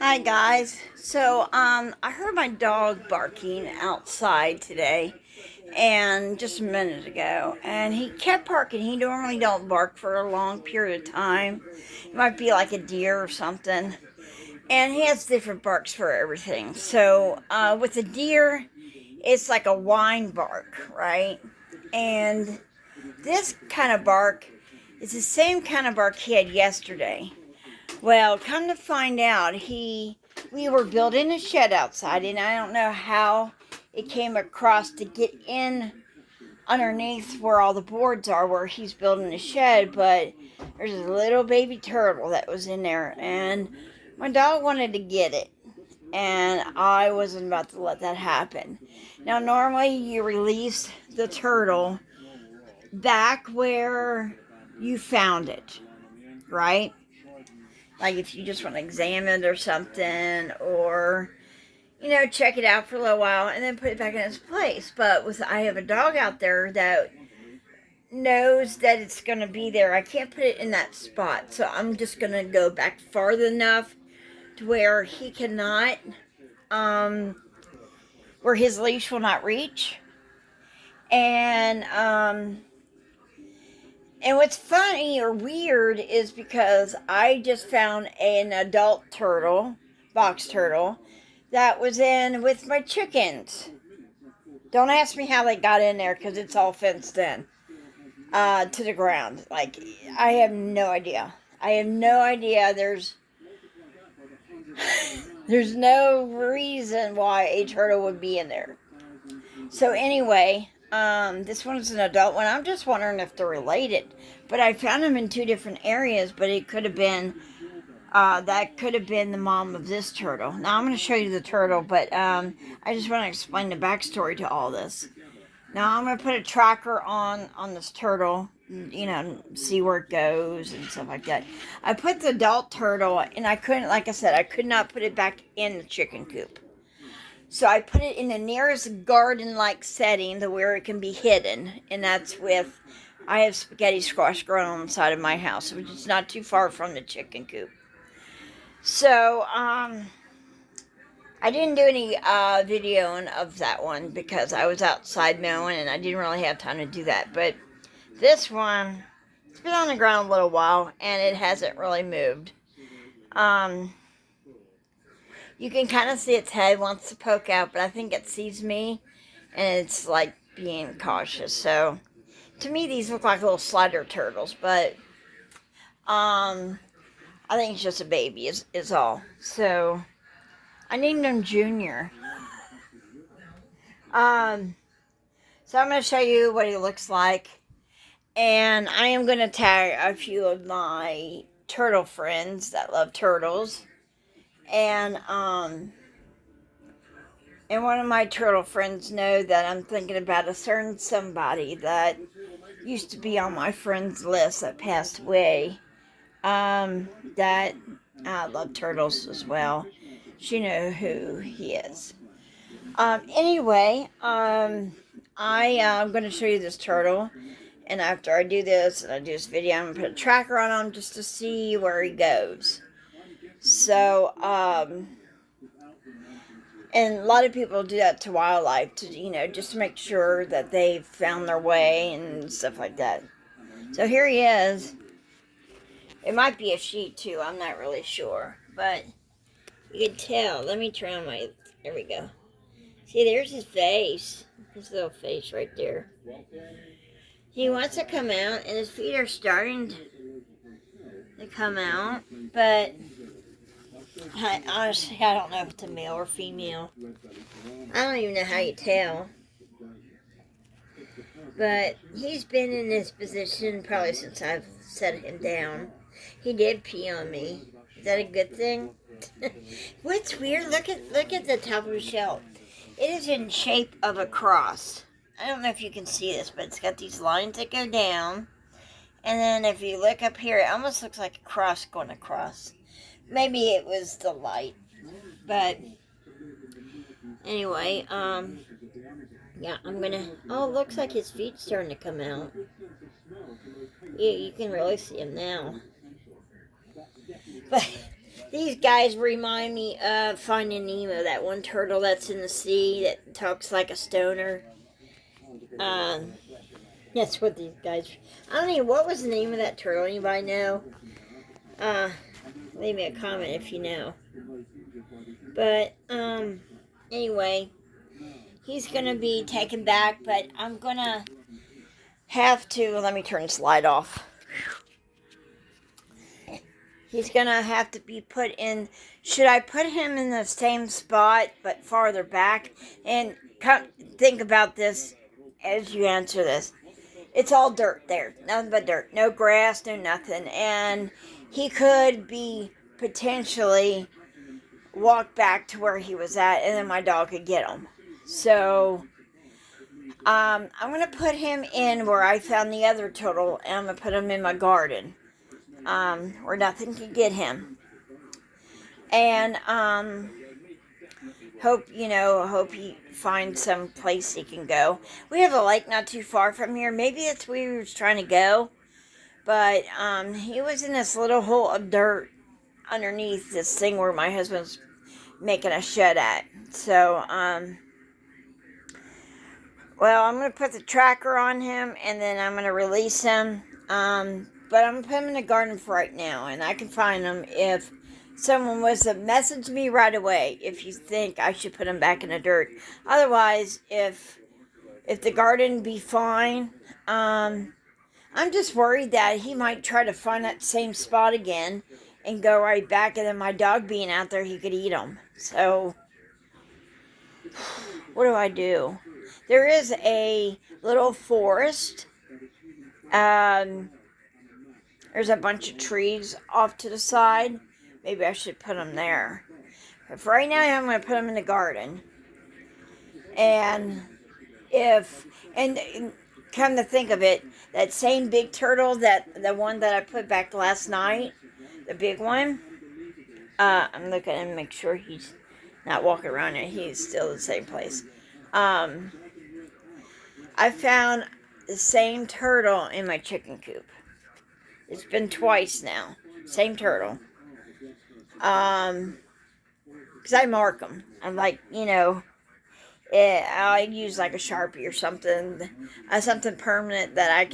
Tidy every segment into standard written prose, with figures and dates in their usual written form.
Hi guys. I heard my dog barking outside today and just a minute ago, and he kept barking. He normally don't bark for a long period of time. It might be like a deer or something. And he has different barks for everything. With a deer, it's like a whine bark, right? And this kind of bark is the same kind of bark he had yesterday. Well, come to find out, we were building a shed outside, and I don't know how it came across to get in underneath where all the boards are, where he's building a shed. But there's a little baby turtle that was in there, and my dog wanted to get it, and I wasn't about to let that happen. Now, normally you release the turtle back where you found it, right? Like if you just want to examine it or something, or check it out for a little while and then put it back in its place. But with I have a dog out there that knows that it's going to be there. I can't put it in that spot, so I'm just going to go back far enough to where he cannot, where his leash will not reach. And what's funny or weird is because I just found an adult turtle, box turtle, that was in with my chickens. Don't ask me how they got in there because it's all fenced in to the ground. Like, I have no idea. I have no idea. There's no reason why a turtle would be in there. So anyway, this one's an adult one. I'm just wondering if they're related. But I found them in two different areas, but it could have been that could have been the mom of this turtle. Now I'm going to show you the turtle, but I just want to explain the backstory to all this. Now I'm going to put a tracker on this turtle, see where it goes and stuff like that. I put the adult turtle, and I couldn't, like I said, I could not put it back in the chicken coop. So I put it in the nearest garden-like setting to where it can be hidden, and that's with, I have spaghetti squash growing on the side of my house, which is not too far from the chicken coop. So, I didn't do any videoing of that one because I was outside mowing and I didn't really have time to do that. But this one, it's been on the ground a little while and it hasn't really moved. Um, you can kind of see its head wants to poke out, but I think it sees me and it's like being cautious. So, to me, these look like little slider turtles, but I think it's just a baby, is all. So, I named him Junior. Um, so I'm going to show you what he looks like. And I am going to tag a few of my turtle friends that love turtles. And one of my turtle friends know that I'm thinking about a certain somebody that used to be on my friends list that passed away. That I love turtles as well. She knows who he is. I'm going to show you this turtle. And after I do this, and I do this video, I'm going to put a tracker on him just to see where he goes. So, and a lot of people do that to wildlife, just to make sure that they've found their way and stuff like that. So here he is. It might be a sheep too, I'm not really sure. But you can tell. Let me try my, there we go. See, there's his face. His little face right there. He wants to come out, and his feet are starting to come out, but honestly, I don't know if it's a male or female. I don't even know how you tell. But he's been in this position probably since I've set him down. He did pee on me. Is that a good thing? What's weird? Look at the top of his shell. It is in shape of a cross. I don't know if you can see this, but it's got these lines that go down. And then if you look up here, it almost looks like a cross going across. Maybe it was the light. But anyway, yeah, I'm gonna, oh, it looks like his feet's starting to come out. Yeah, you can really see him now. But These guys remind me of Finding Nemo, that one turtle that's in the sea that talks like a stoner. Um, that's what these guys. I don't know what was the name of that turtle. Anybody know? Uh, Leave me a comment if you know. But anyway, he's gonna be taken back, but I'm gonna have to. Let me turn the slide off. He's gonna have to be put in. Should I put him in the same spot but farther back? And think about this as you answer this. It's all dirt there, nothing but dirt, no grass, no nothing, and he could be potentially walked back to where he was at, and then my dog could get him. So I'm gonna put him in where I found the other turtle, and I'm gonna put him in my garden, where nothing can get him. And hope he finds some place he can go. We have a lake not too far from here. Maybe that's where he was trying to go, but he was in this little hole of dirt underneath this thing where my husband's making a shed at. So well, I'm going to put the tracker on him, and then I'm going to release him. But I'm going to put him in the garden for right now, and I can find him if someone was to message me right away if you think I should put him back in the dirt. Otherwise, if the garden be fine, I'm just worried that he might try to find that same spot again and go right back, and then my dog being out there, he could eat him. So, what do I do? There is a little forest. There's a bunch of trees off to the side. Maybe I should put them there. But for right now, I'm going to put them in the garden. And come to think of it, that same big turtle, the one that I put back last night, the big one, I'm looking to make sure he's not walking around and he's still in the same place. I found the same turtle in my chicken coop. It's been twice now. Same turtle. Because I mark them. I'm like, I use like a Sharpie or something. Something permanent that I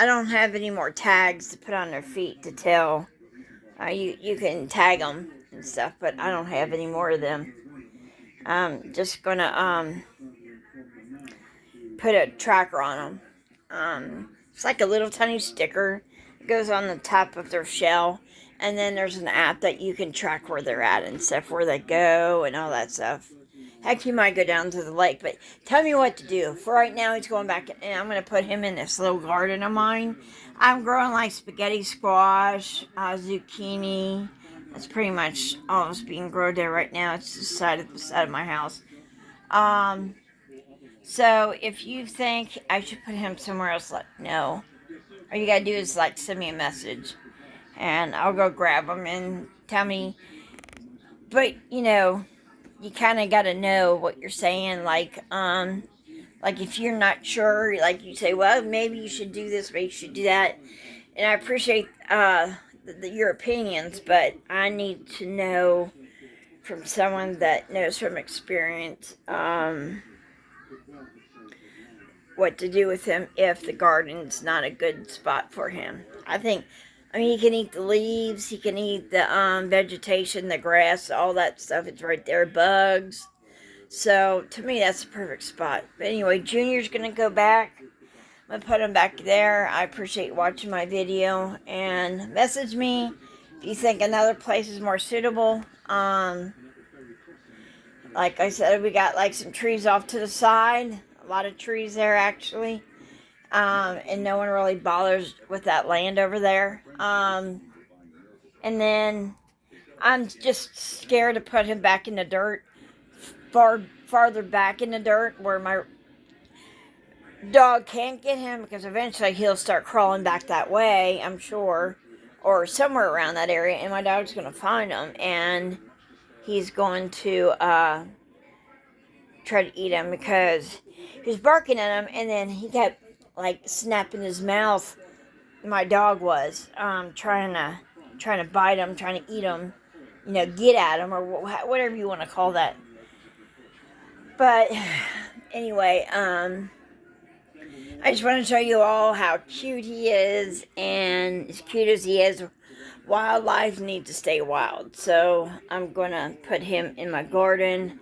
don't have any more tags to put on their feet to tell. You can tag them and stuff, but I don't have any more of them. I'm just going to put a tracker on them. It's like a little tiny sticker. It goes on the top of their shell. And then there's an app that you can track where they're at and stuff, where they go and all that stuff. Heck, you might go down to the lake, but tell me what to do. For right now, he's going back, and I'm going to put him in this little garden of mine. I'm growing like spaghetti squash, zucchini. That's pretty much all that's being grown there right now. It's the side of my house. So if you think I should put him somewhere else, let me know. All you gotta do is send me a message, and I'll go grab him and tell me. But you kind of gotta know what you're saying. Like if you're not sure, you say, well, maybe you should do this, maybe you should do that. And I appreciate your opinions, but I need to know from someone that knows from experience what to do with him if the garden's not a good spot for him. He can eat the leaves, he can eat the vegetation, the grass, all that stuff. It's right there, bugs. So to me, that's the perfect spot. But anyway, Junior's gonna go back. I'm gonna put him back there. I appreciate watching my video, and message me if you think another place is more suitable. Like I said, we got some trees off to the side. A lot of trees there, actually. And no one really bothers with that land over there. And then I'm just scared to put him back in the dirt, farther back in the dirt where my dog can't get him, because eventually he'll start crawling back that way, I'm sure, or somewhere around that area, and my dog's going to find him, and he's going to try to eat him, because he was barking at him, and then he kept snapping his mouth. My dog was trying to trying to bite them, trying to eat them, you know, get at them, or whatever you want to call that. But anyway, I just want to show you all how cute he is, and as cute as he is, wildlife need to stay wild. So I'm going to put him in my garden.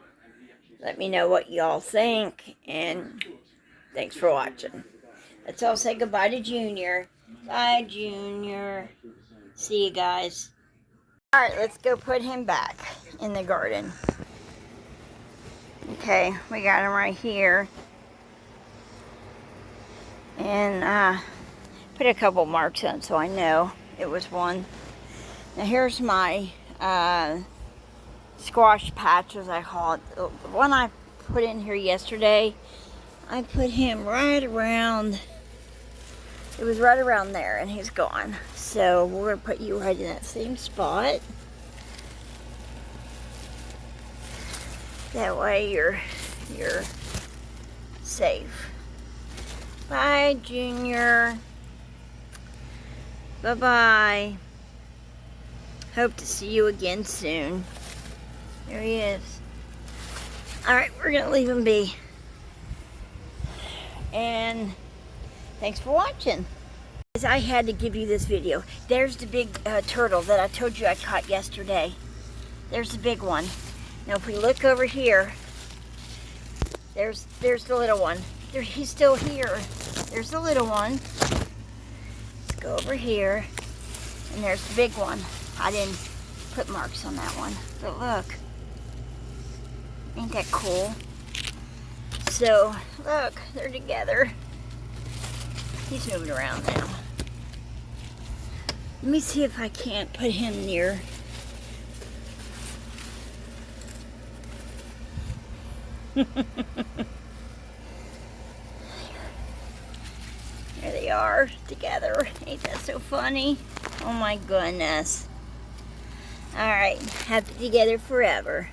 Let me know what y'all think, and thanks for watching. Let's all say goodbye to Junior. Bye, Junior. See you guys. Alright, let's go put him back in the garden. Okay, we got him right here. And put a couple marks on so I know it was one. Now here's my squash patch, as I call it. The one I put in here yesterday, I put him right around, it was right around there, and he's gone. So we're going to put you right in that same spot. That way you're safe. Bye, Junior. Bye-bye. Hope to see you again soon. There he is. Alright, we're going to leave him be. And thanks for watching. I had to give you this video. There's the big turtle that I told you I caught yesterday. There's the big one. Now if we look over here, there's the little one. He's still here. There's the little one. Let's go over here. And there's the big one. I didn't put marks on that one. But look. Ain't that cool? So, look. They're together. He's moving around now. Let me see if I can't put him near. There they are together. Ain't that so funny? Oh my goodness. Alright, happy together forever.